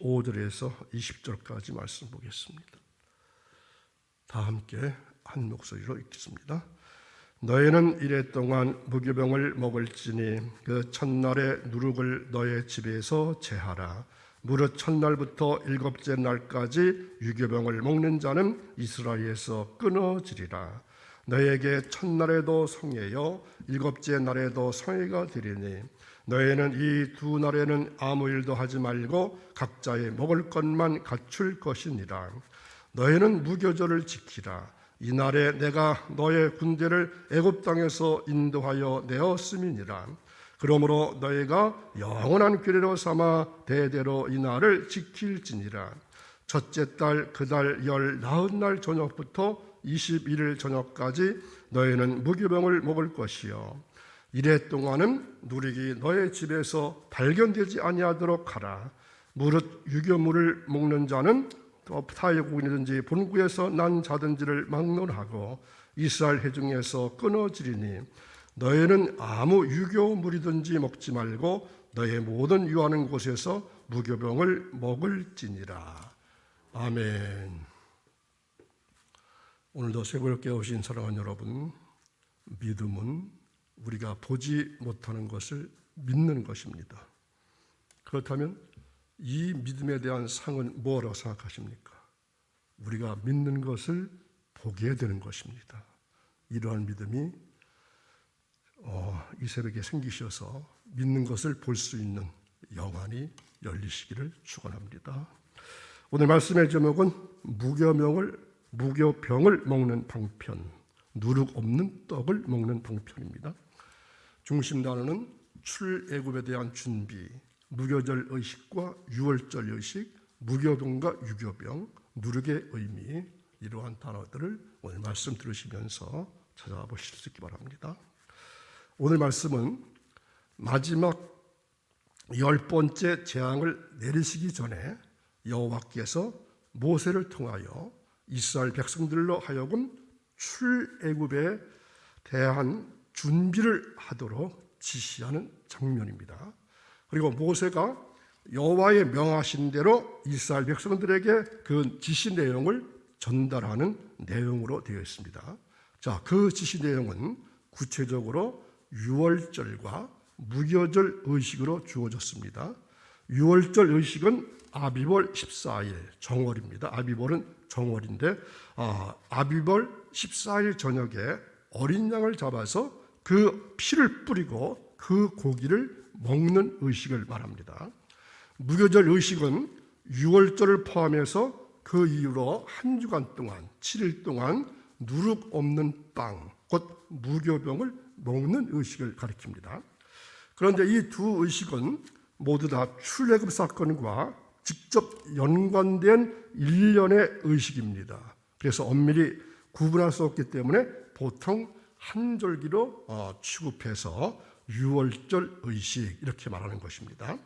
5절에서 20절까지 말씀 보겠습니다. 다 함께 한 목소리로 읽겠습니다. 너희는 이래 동안 무교병을 먹을지니 그 첫날의 누룩을 너의 집에서 제하라. 무릇 첫날부터 일곱째 날까지 유교병을 먹는 자는 이스라엘에서 끊어지리라. 너에게 첫날에도 성회여 일곱째 날에도 성회가 되리니 너희는 이 두 날에는 아무 일도 하지 말고 각자의 먹을 것만 갖출 것이니라. 너희는 무교절을 지키라. 이 날에 내가 너의 군대를 애굽 땅에서 인도하여 내었음이니라. 그러므로 너희가 영원한 규례로 삼아 대대로 이 날을 지킬지니라. 첫째 달 그 달 열 나흔날 저녁부터 21일 저녁까지 너희는 무교병을 먹을 것이요 이래 동안은 누룩이 너의 집에서 발견되지 아니하도록 하라. 무릇 유교물을 먹는 자는 타의국인이든지 본국에서 난 자든지를 막론하고 이스라엘 회중에서 끊어지리니 너희는 아무 유교물이든지 먹지 말고 너의 모든 유하는 곳에서 무교병을 먹을지니라. 아멘. 오늘도 새벽에 오신 사랑하는 여러분, 믿음은 우리가 보지 못하는 것을 믿는 것입니다. 그렇다면 이 믿음에 대한 상은 뭐라고 생각하십니까? 우리가 믿는 것을 보게 되는 것입니다. 이러한 믿음이 이 새벽에 생기셔서 믿는 것을 볼 수 있는 영안이 열리시기를 축원합니다. 오늘 말씀의 제목은 무교병을 먹는 방편, 누룩 없는 떡을 먹는 방편입니다. 중심 단어는 출애굽에 대한 준비, 무교절 의식과 유월절 의식, 무교병과 유교병, 누룩의 의미, 이러한 단어들을 오늘 말씀 들으시면서 찾아와 보실 수 있기 바랍니다. 오늘 말씀은 마지막 10번째 재앙을 내리시기 전에 여호와께서 모세를 통하여 이스라엘 백성들로 하여금 출애굽에 대한 준비를 하도록 지시하는 장면입니다. 그리고 모세가 여호와의 명하신 대로 이스라엘 백성들에게 그 지시 내용을 전달하는 내용으로 되어 있습니다. 자, 그 지시 내용은 구체적으로 유월절과 무교절 의식으로 주어졌습니다. 유월절 의식은 아비벌 14일 정월입니다. 아비벌은 정월인데 아비벌 14일 저녁에 어린 양을 잡아서 그 피를 뿌리고 그 고기를 먹는 의식을 말합니다. 무교절 의식은 유월절을 포함해서 그 이후로 한 주간 동안 7일 동안 누룩 없는 빵, 곧 무교병을 먹는 의식을 가리킵니다. 그런데 이 두 의식은 모두 다 출애굽 사건과 직접 연관된 일련의 의식입니다. 그래서 엄밀히 구분할 수 없기 때문에 보통 한 절기로 취급해서 유월절 의식 이렇게 말하는 것입니다.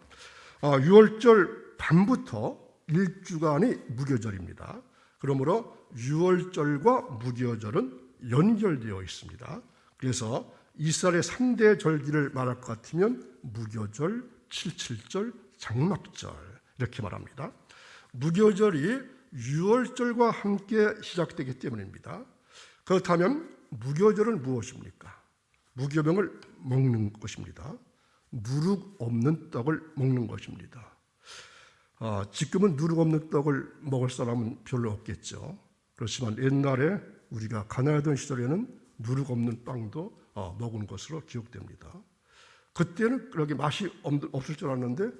유월절 밤부터 1주간이 무교절입니다. 그러므로 유월절과 무교절은 연결되어 있습니다. 그래서 이스라엘의 3대 절기를 말할 것 같으면 무교절, 칠칠절, 장막절 이렇게 말합니다. 무교절이 유월절과 함께 시작되기 때문입니다. 그렇다면 무교절은 무엇입니까? 무교병을 먹는 것입니다. 누룩 없는 떡을 먹는 것입니다. 지금은 누룩 없는 떡을 먹을 사람은 별로 없겠죠. 그렇지만 옛날에 우리가 가난하던 시절에는 누룩 없는 빵도 먹은 것으로 기억됩니다. 그때는 그렇게 맛이 없을 줄 알았는데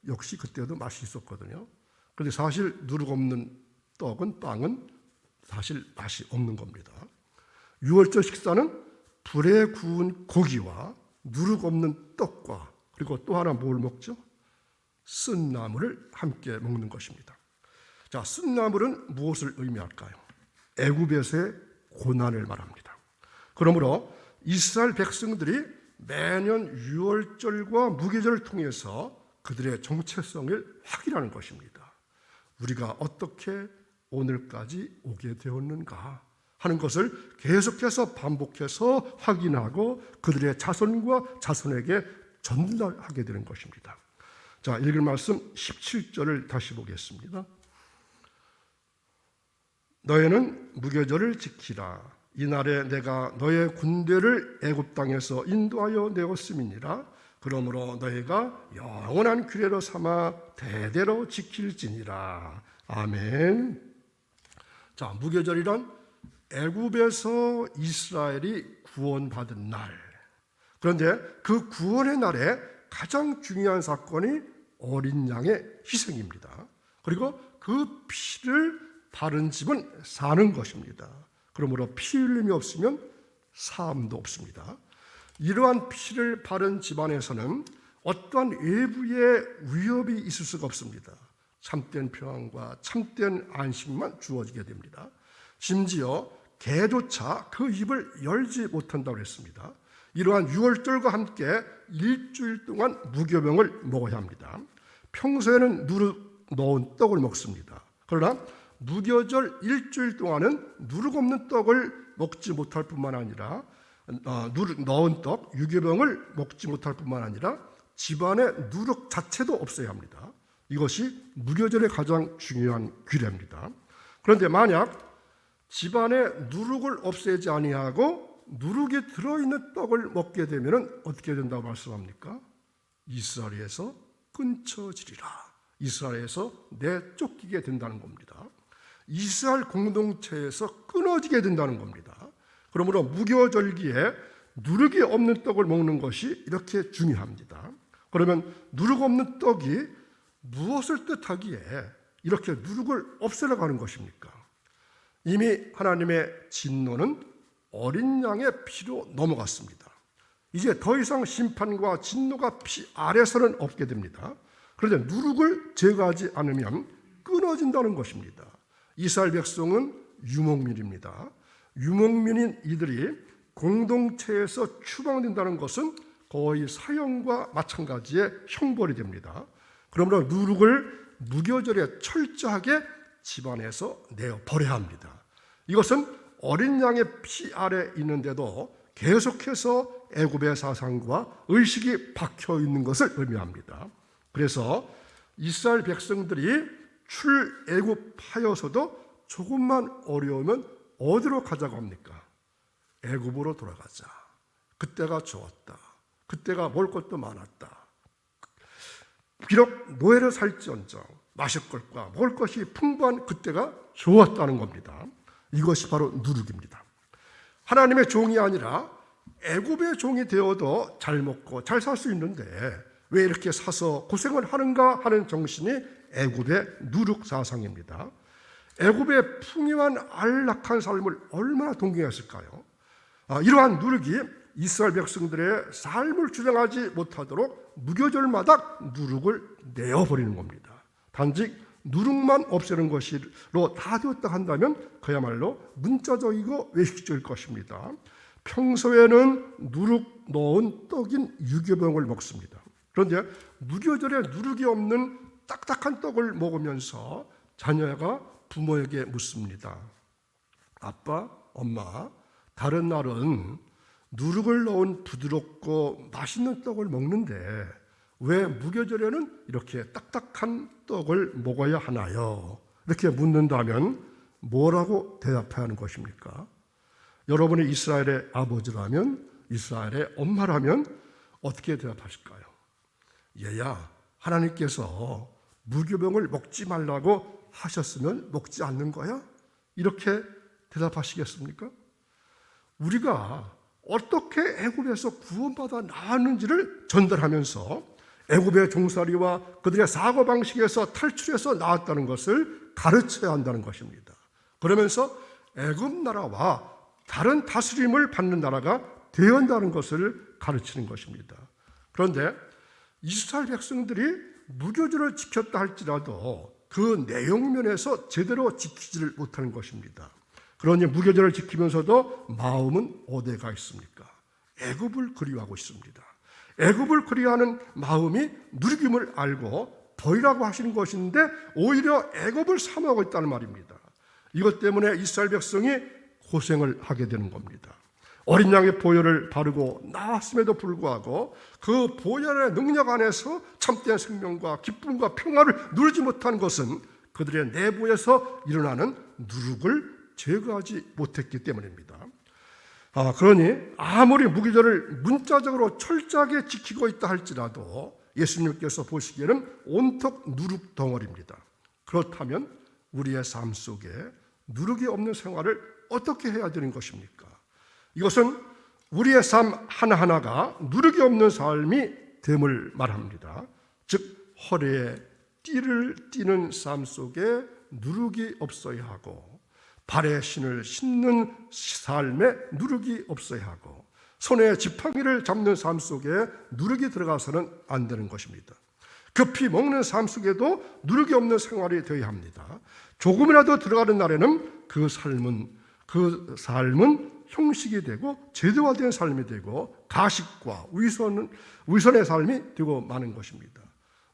역시 그때도 맛이 있었거든요. 그런데 사실 누룩 없는 떡은 빵은 사실 맛이 없는 겁니다. 유월절 식사는 불에 구운 고기와 누룩 없는 떡과 그리고 또 하나 뭘 먹죠? 쓴 나물을 함께 먹는 것입니다. 자, 쓴 나물은 무엇을 의미할까요? 애굽에서의 고난을 말합니다. 그러므로 이스라엘 백성들이 매년 유월절과 무교절을 통해서 그들의 정체성을 확인하는 것입니다. 우리가 어떻게 오늘까지 오게 되었는가 하는 것을 계속해서 반복해서 확인하고 그들의 자손과 자손에게 전달하게 되는 것입니다. 자, 읽을 말씀 17절을 다시 보겠습니다. 너희는 무교절을 지키라. 이날에 내가 너의 군대를 애굽 땅에서 인도하여 내었음이니라. 그러므로 너희가 영원한 규례로 삼아 대대로 지킬지니라. 아멘. 자, 무교절이란 애굽에서 이스라엘이 구원받은 날. 그런데 그 구원의 날에 가장 중요한 사건이 어린 양의 희생입니다. 그리고 그 피를 바른 집은 사는 것입니다. 그러므로 피 흘림이 없으면 사함도 없습니다. 이러한 피를 바른 집안에서는 어떠한 외부의 위협이 있을 수가 없습니다. 참된 평안과 참된 안식만 주어지게 됩니다. 심지어 개조차 그 입을 열지 못한다고 했습니다. 이러한 유월절과 함께 일주일 동안 무교병을 먹어야 합니다. 평소에는 누룩 넣은 떡을 먹습니다. 그러나 무교절 일주일 동안은 누룩 없는 떡을 먹지 못할 뿐만 아니라 누룩 넣은 떡, 유교병을 먹지 못할 뿐만 아니라 집안에 누룩 자체도 없어야 합니다. 이것이 무교절의 가장 중요한 규례입니다. 그런데 만약 집안에 누룩을 없애지 아니하고 누룩이 들어있는 떡을 먹게 되면 어떻게 된다고 말씀합니까? 이스라엘에서 끊쳐지리라. 이스라엘에서 내쫓기게 된다는 겁니다. 이스라엘 공동체에서 끊어지게 된다는 겁니다. 그러므로 무교절기에 누룩이 없는 떡을 먹는 것이 이렇게 중요합니다. 그러면 누룩 없는 떡이 무엇을 뜻하기에 이렇게 누룩을 없애려 가는 것입니까? 이미 하나님의 진노는 어린 양의 피로 넘어갔습니다. 이제 더 이상 심판과 진노가 피 아래서는 없게 됩니다. 그런데 누룩을 제거하지 않으면 끊어진다는 것입니다. 이스라엘 백성은 유목민입니다. 유목민인 이들이 공동체에서 추방된다는 것은 거의 사형과 마찬가지의 형벌이 됩니다. 그러므로 누룩을 무교절에 철저하게 집안에서 내어버려야 합니다. 이것은 어린 양의 피 아래 있는데도 계속해서 애굽의 사상과 의식이 박혀 있는 것을 의미합니다. 그래서 이스라엘 백성들이 출애굽하여서도 조금만 어려우면 어디로 가자고 합니까? 애굽으로 돌아가자. 그때가 좋았다. 그때가 먹을 것도 많았다. 비록 노예를 살지언정 마실 것과 먹을 것이 풍부한 그때가 좋았다는 겁니다. 이것이 바로 누룩입니다. 하나님의 종이 아니라 애굽의 종이 되어도 잘 먹고 잘 살 수 있는데 왜 이렇게 사서 고생을 하는가 하는 정신이 애굽의 누룩 사상입니다. 애굽의 풍요한 안락한 삶을 얼마나 동경했을까요? 이러한 누룩이 이스라엘 백성들의 삶을 주장하지 못하도록 무교절마다 누룩을 내어버리는 겁니다. 단지 누룩만 없애는 것으로 다 되었다 한다면 그야말로 문자적이고 외식적일 것입니다. 평소에는 누룩 넣은 떡인 유교병을 먹습니다. 그런데 무교절에 누룩이 없는 딱딱한 떡을 먹으면서 자녀가 부모에게 묻습니다. 아빠, 엄마, 다른 날은 누룩을 넣은 부드럽고 맛있는 떡을 먹는데 왜 무교절에는 이렇게 딱딱한 떡을 먹어야 하나요? 이렇게 묻는다면 뭐라고 대답해야 하는 것입니까? 여러분이 이스라엘의 아버지라면, 이스라엘의 엄마라면 어떻게 대답하실까요? 얘야, 하나님께서 무교병을 먹지 말라고 하셨으면 먹지 않는 거야? 이렇게 대답하시겠습니까? 우리가 어떻게 애굽에서 구원받아 나왔는지를 전달하면서 애굽의 종살이와 그들의 사고방식에서 탈출해서 나왔다는 것을 가르쳐야 한다는 것입니다. 그러면서 애굽 나라와 다른 다스림을 받는 나라가 되어야 한다는 것을 가르치는 것입니다. 그런데 이스라엘 백성들이 무교절을 지켰다 할지라도 그 내용면에서 제대로 지키지를 못하는 것입니다. 그러니 무교절을 지키면서도 마음은 어디가 있습니까? 애굽을 그리워하고 있습니다. 애굽을 그리워하는 마음이 누룩임을 알고 버리라고 하시는 것인데 오히려 애굽을 사모하고 있다는 말입니다. 이것 때문에 이스라엘 백성이 고생을 하게 되는 겁니다. 어린 양의 보혈을 바르고 나왔음에도 불구하고 그 보혈의 능력 안에서 참된 생명과 기쁨과 평화를 누리지 못한 것은 그들의 내부에서 일어나는 누룩을 제거하지 못했기 때문입니다. 그러니 아무리 무기절을 문자적으로 철저하게 지키고 있다 할지라도 예수님께서 보시기에는 온통 누룩 덩어리입니다. 그렇다면 우리의 삶 속에 누룩이 없는 생활을 어떻게 해야 되는 것입니까? 이것은 우리의 삶 하나하나가 누룩이 없는 삶이 됨을 말합니다. 즉 허리에 띠를 띠는 삶 속에 누룩이 없어야 하고, 발에 신을 신는 삶에 누룩이 없어야 하고, 손에 지팡이를 잡는 삶 속에 누룩이 들어가서는 안 되는 것입니다. 급히 먹는 삶 속에도 누룩이 없는 생활이 되어야 합니다. 조금이라도 들어가는 날에는 그 삶은 형식이 되고 제도화된 삶이 되고 가식과 위선의 삶이 되고 마는 것입니다.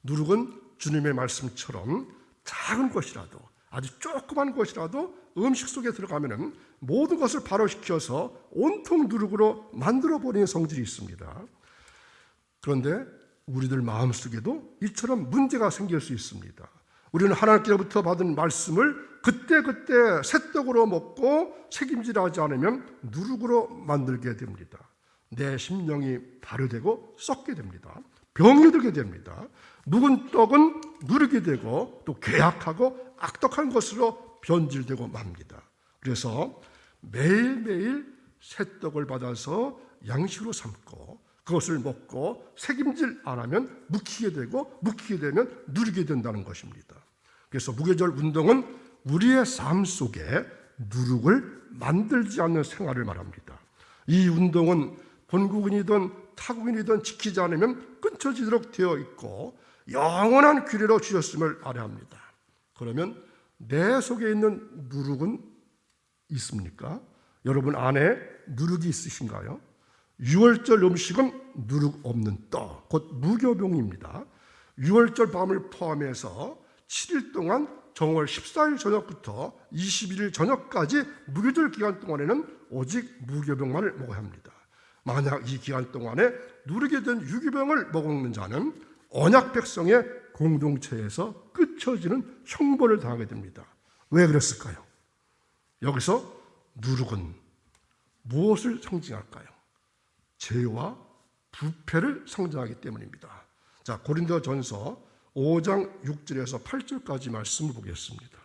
누룩은 주님의 말씀처럼 작은 것이라도, 아주 조그만 것이라도 음식 속에 들어가면 모든 것을 발효시켜서 온통 누룩으로 만들어버리는 성질이 있습니다. 그런데 우리들 마음속에도 이처럼 문제가 생길 수 있습니다. 우리는 하나님께로부터 받은 말씀을 그때그때 새떡으로 먹고 책임질하지 않으면 누룩으로 만들게 됩니다. 내 심령이 발효되고 썩게 됩니다. 병이 들게 됩니다. 묵은 떡은 누룩이 되고 또 괴악하고 악독한 것으로 변질되고 맙니다. 그래서 매일매일 새떡을 받아서 양식으로 삼고 그것을 먹고 책임질 안 하면 묵히게 되고 묵히게 되면 누리게 된다는 것입니다. 그래서 무교절 운동은 우리의 삶 속에 누룩을 만들지 않는 생활을 말합니다. 이 운동은 본국인이든 타국인이든 지키지 않으면 끊쳐지도록 되어 있고 영원한 규례로 주셨음을 알아야 합니다. 그러면 내 속에 있는 누룩은 있습니까? 여러분 안에 누룩이 있으신가요? 유월절 음식은 누룩 없는 떡, 곧 무교병입니다. 유월절 밤을 포함해서 7일 동안 정월 14일 저녁부터 21일 저녁까지 무교절 기간 동안에는 오직 무교병만을 먹어야 합니다. 만약 이 기간 동안에 누르게 된 유기병을 먹는 자는 언약 백성의 공동체에서 끊쳐지는 형벌을 당하게 됩니다. 왜 그랬을까요? 여기서 누룩은 무엇을 상징할까요? 죄와 부패를 상징하기 때문입니다. 자, 고린도전서 5장 6절에서 8절까지 말씀을 보겠습니다.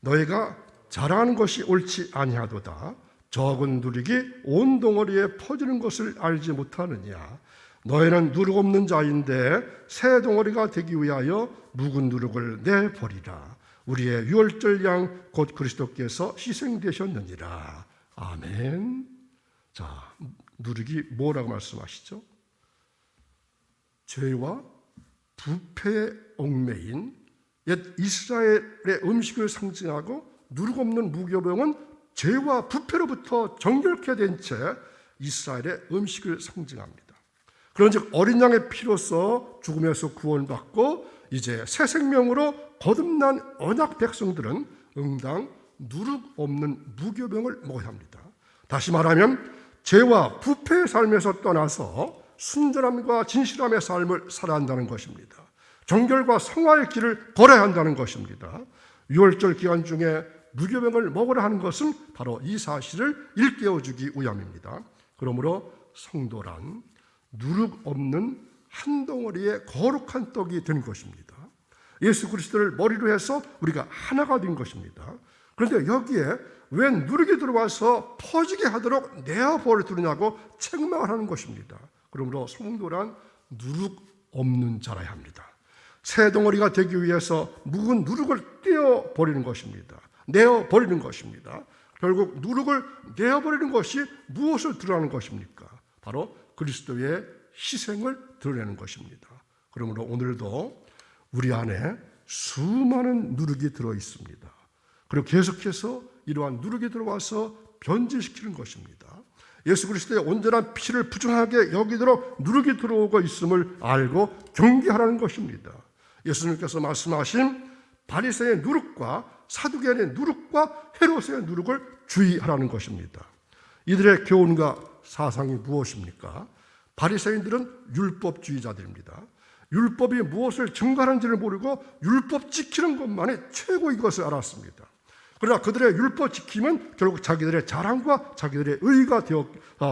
너희가 자랑하는 것이 옳지 아니하도다. 적은 누룩이 온 덩어리에 퍼지는 것을 알지 못하느냐. 너희는 누룩 없는 자인데 새 덩어리가 되기 위하여 묵은 누룩을 내버리라. 우리의 유월절 양 곧 그리스도께서 희생되셨느니라. 아멘. 자, 누룩이 뭐라고 말씀하시죠? 죄와 부패의 얽매인 옛 이스라엘의 음식을 상징하고 누룩 없는 무교병은 죄와 부패로부터 정결케 된 채 이스라엘의 음식을 상징합니다. 그런즉 어린 양의 피로써 죽음에서 구원받고 이제 새 생명으로 거듭난 언약 백성들은 응당 누룩 없는 무교병을 먹어야 합니다. 다시 말하면 죄와 부패의 삶에서 떠나서 순전함과 진실함의 삶을 살아야 한다는 것입니다. 정결과 성화의 길을 걸어야 한다는 것입니다. 유월절 기간 중에 무교병을 먹으라 하는 것은 바로 이 사실을 일깨워주기 위함입니다. 그러므로 성도란 누룩 없는 한 덩어리의 거룩한 떡이 된 것입니다. 예수 그리스도를 머리로 해서 우리가 하나가 된 것입니다. 그런데 여기에 왜 누룩이 들어와서 퍼지게 하도록 내어버리느냐고 책망을 하는 것입니다. 그러므로 성도란 누룩 없는 자라야 합니다. 새 덩어리가 되기 위해서 묵은 누룩을 떼어버리는 것입니다. 내어버리는 것입니다. 결국 누룩을 내어버리는 것이 무엇을 드러내는 것입니까? 바로 그리스도의 희생을 드러내는 것입니다. 그러므로 오늘도 우리 안에 수많은 누룩이 들어있습니다. 그리고 계속해서 이러한 누룩이 들어와서 변질시키는 것입니다. 예수 그리스도의 온전한 피를 부정하게 여기도록 누룩이 들어오고 있음을 알고 경계하라는 것입니다. 예수님께서 말씀하신 바리새의 누룩과 사두개인의 누룩과 헤롯의 누룩을 주의하라는 것입니다. 이들의 교훈과 사상이 무엇입니까? 바리새인들은 율법주의자들입니다. 율법이 무엇을 증거하는지를 모르고 율법 지키는 것만이 최고인 것을 알았습니다. 그러나 그들의 율법 지킴은 결국 자기들의 자랑과 자기들의 의의가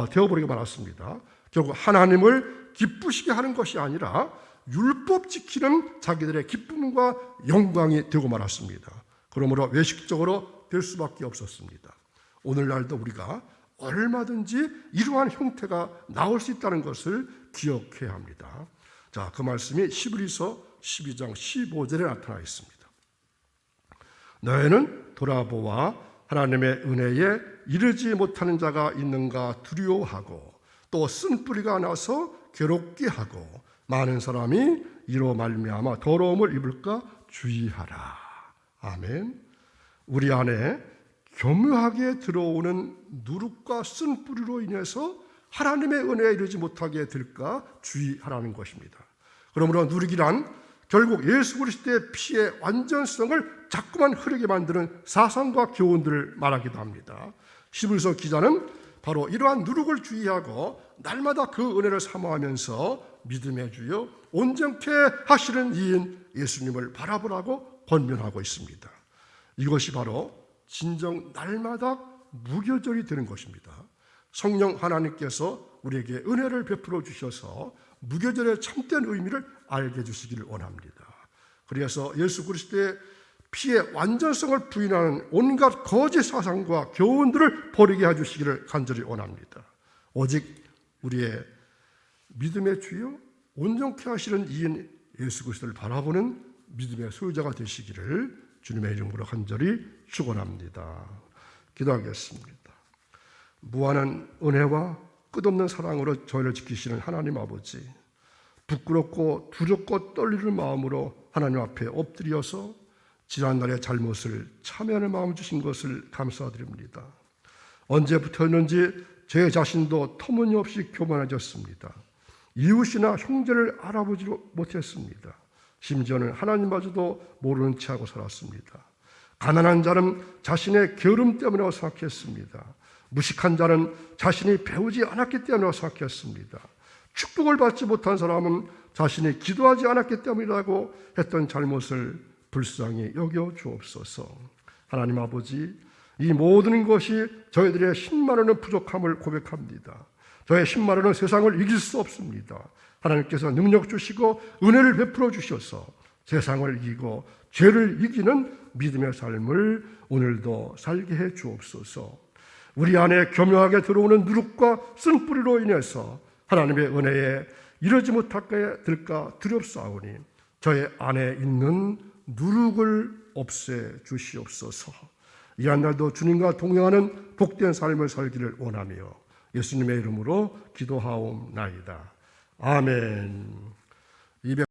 되어버리고 말았습니다. 결국 하나님을 기쁘시게 하는 것이 아니라 율법 지키는 자기들의 기쁨과 영광이 되고 말았습니다. 그러므로 외식적으로 될 수밖에 없었습니다. 오늘날도 우리가 얼마든지 이러한 형태가 나올 수 있다는 것을 기억해야 합니다. 자, 그 말씀이 히브리서 12장 15절에 나타나 있습니다. 너희는 돌아보아 하나님의 은혜에 이르지 못하는 자가 있는가 두려워하고 또 쓴뿌리가 나서 괴롭게 하고 많은 사람이 이로 말미암아 더러움을 입을까 주의하라. 아멘. 우리 안에 교묘하게 들어오는 누룩과 쓴뿌리로 인해서 하나님의 은혜에 이르지 못하게 될까 주의하라는 것입니다. 그러므로 누룩이란 결국 예수 그리스도의 피의 완전성을 자꾸만 흐르게 만드는 사상과 교훈들을 말하기도 합니다. 히브리서 기자는 바로 이러한 누룩을 주의하고 날마다 그 은혜를 사모하면서 믿음의 주여 온전케 하시는 이인 예수님을 바라보라고 권면하고 있습니다. 이것이 바로 진정 날마다 무교절이 되는 것입니다. 성령 하나님께서 우리에게 은혜를 베풀어 주셔서 무교절의 참된 의미를 알게 해주시기를 원합니다. 그래서 예수 그리스도의 피의 완전성을 부인하는 온갖 거짓 사상과 교훈들을 버리게 해주시기를 간절히 원합니다. 오직 우리의 믿음의 주요 온전케 하시는 이인 예수 그리스도를 바라보는 믿음의 소유자가 되시기를 주님의 이름으로 간절히 축원합니다. 기도하겠습니다. 무한한 은혜와 끝없는 사랑으로 저희를 지키시는 하나님 아버지, 부끄럽고 두렵고 떨리는 마음으로 하나님 앞에 엎드려서 지난날의 잘못을 참여하는 마음 주신 것을 감사드립니다. 언제부터였는지 제 자신도 터무니없이 교만해졌습니다. 이웃이나 형제를 알아보지 못했습니다. 심지어는 하나님마저도 모르는 채하고 살았습니다. 가난한 자는 자신의 게으름 때문이라고 생각했습니다. 무식한 자는 자신이 배우지 않았기 때문이라고 생각했습니다. 축복을 받지 못한 사람은 자신이 기도하지 않았기 때문이라고 했던 잘못을 불쌍히 여겨 주옵소서. 하나님 아버지, 이 모든 것이 저희들의 10만 원의 부족함을 고백합니다. 저의 10만 원은 세상을 이길 수 없습니다. 하나님께서 능력 주시고 은혜를 베풀어 주셔서 세상을 이기고 죄를 이기는 믿음의 삶을 오늘도 살게 해 주옵소서. 우리 안에 교묘하게 들어오는 누룩과 쓴뿌리로 인해서 하나님의 은혜에 이르지 못하게 될까 두렵사오니 저의 안에 있는 누룩을 없애 주시옵소서. 이 한 날도 주님과 동행하는 복된 삶을 살기를 원하며 예수님의 이름으로 기도하옵나이다. 아멘.